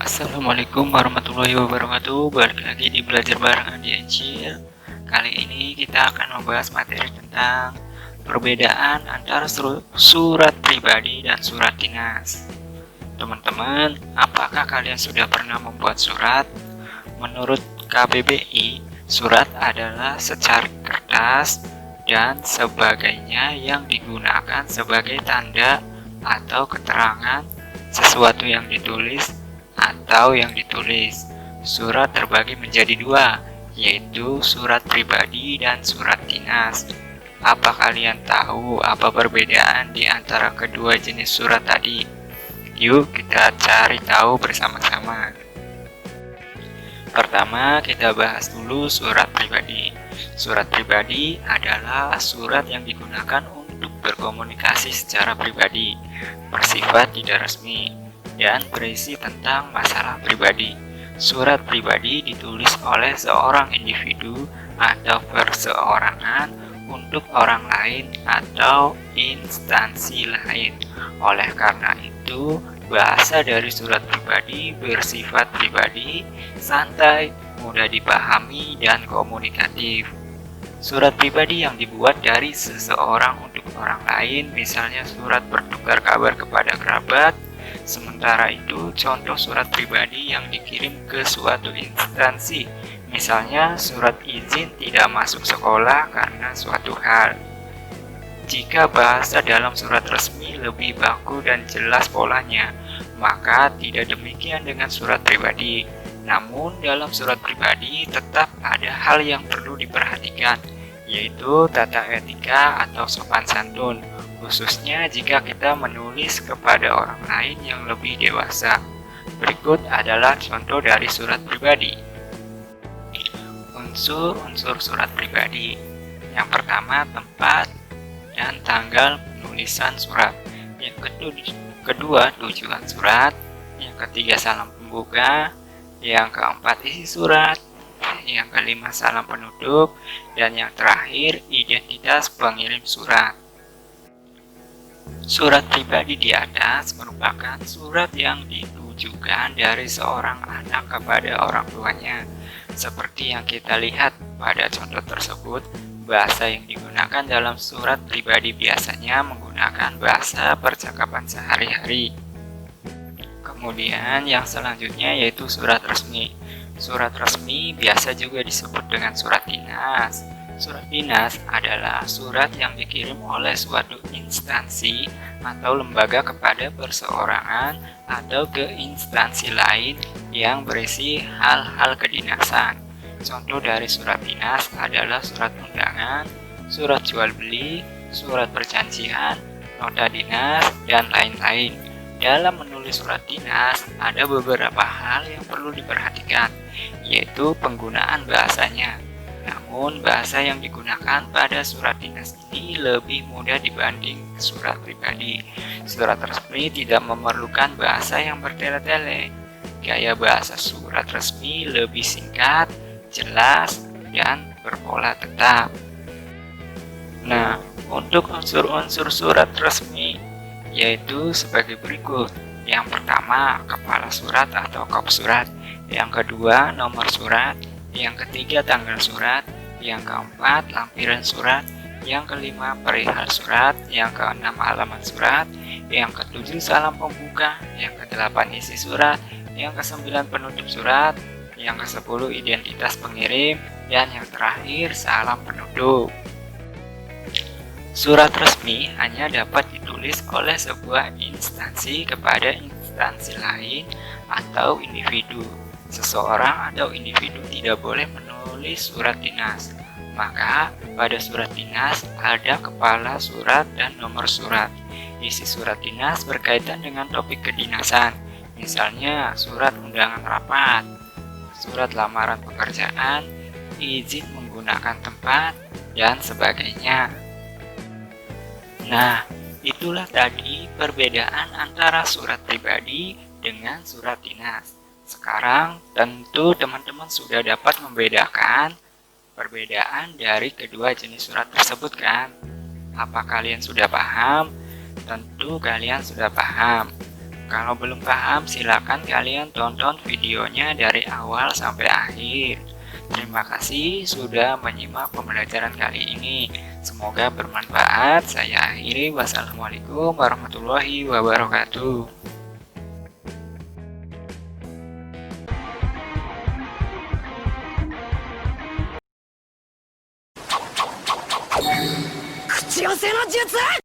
Assalamualaikum warahmatullahi wabarakatuh. Balik lagi di belajar bareng Andi Encil. Kali ini kita akan membahas materi tentang perbedaan antara surat pribadi dan surat dinas. Teman-teman, apakah kalian sudah pernah membuat surat? Menurut KBBI, surat adalah secari kertas dan sebagainya yang digunakan sebagai tanda atau keterangan sesuatu yang ditulis atau yang ditulis. Surat terbagi menjadi dua, yaitu surat pribadi dan surat dinas. Apa kalian tahu apa perbedaan di antara kedua jenis surat tadi? Yuk kita cari tahu bersama-sama. Pertama, kita bahas dulu surat pribadi. Surat pribadi adalah surat yang digunakan untuk berkomunikasi secara pribadi, bersifat tidak resmi, dan berisi tentang masalah pribadi. Surat pribadi ditulis oleh seorang individu atau perseorangan untuk orang lain atau instansi lain. Oleh karena itu, bahasa dari surat pribadi bersifat pribadi, santai, mudah dipahami, dan komunikatif. Surat pribadi yang dibuat dari seseorang untuk orang lain, misalnya surat bertukar kabar kepada kerabat. Sementara itu, contoh surat pribadi yang dikirim ke suatu instansi, misalnya surat izin tidak masuk sekolah karena suatu hal. Jika bahasa dalam surat resmi lebih baku dan jelas polanya, maka tidak demikian dengan surat pribadi. Namun, dalam surat pribadi tetap ada hal yang perlu diperhatikan, yaitu tata etika atau sopan santun, khususnya jika kita menulis kepada orang lain yang lebih dewasa. Berikut adalah contoh dari surat pribadi. Unsur-unsur surat pribadi. Yang pertama, tempat dan tanggal penulisan surat. Yang kedua, tujuan surat. Yang ketiga, salam pembuka. Yang keempat, isi surat. Yang kelima, salam penutup. Dan yang terakhir, identitas pengirim surat. Surat pribadi di atas merupakan surat yang ditujukan dari seorang anak kepada orang tuanya. Seperti yang kita lihat pada contoh tersebut, bahasa yang digunakan dalam surat pribadi biasanya menggunakan bahasa percakapan sehari-hari. Kemudian yang selanjutnya yaitu surat resmi. Surat resmi biasa juga disebut dengan surat dinas. Surat dinas adalah surat yang dikirim oleh suatu instansi atau lembaga kepada perseorangan atau ke instansi lain yang berisi hal-hal kedinasan. Contoh dari surat dinas adalah surat undangan, surat jual beli, surat perjanjian, nota dinas, dan lain-lain. Dalam menulis surat dinas, ada beberapa hal yang perlu diperhatikan, yaitu penggunaan bahasanya. Namun, bahasa yang digunakan pada surat dinas ini lebih mudah dibanding surat pribadi. Surat resmi tidak memerlukan bahasa yang bertele-tele. Gaya bahasa surat resmi lebih singkat, jelas, dan berpola tetap. Nah, untuk unsur-unsur surat resmi, yaitu sebagai berikut. Yang pertama, kepala surat atau kop surat. Yang kedua, nomor surat. Yang ketiga, tanggal surat. Yang keempat, lampiran surat. Yang kelima, perihal surat. Yang keenam, halaman surat. Yang ketujuh, salam pembuka. Yang kedelapan, isi surat. Yang kesembilan, penutup surat. Yang kesepuluh, identitas pengirim. Dan yang terakhir, salam penutup. Surat resmi hanya dapat ditulis oleh sebuah instansi kepada instansi lain atau individu. Seseorang atau individu tidak boleh menulis surat dinas. Maka pada surat dinas ada kepala surat dan nomor surat. Isi surat dinas berkaitan dengan topik kedinasan. Misalnya surat undangan rapat, surat lamaran pekerjaan, izin menggunakan tempat, dan sebagainya. Nah, itulah tadi perbedaan antara surat pribadi dengan surat dinas. Sekarang tentu teman-teman sudah dapat membedakan perbedaan dari kedua jenis surat tersebut kan? Apa kalian sudah paham? Tentu kalian sudah paham. Kalau belum paham, silakan kalian tonton videonya dari awal sampai akhir. Terima kasih sudah menyimak pembelajaran kali ini. Semoga bermanfaat. Saya akhiri. Wassalamualaikum warahmatullahi wabarakatuh. 口寄せの術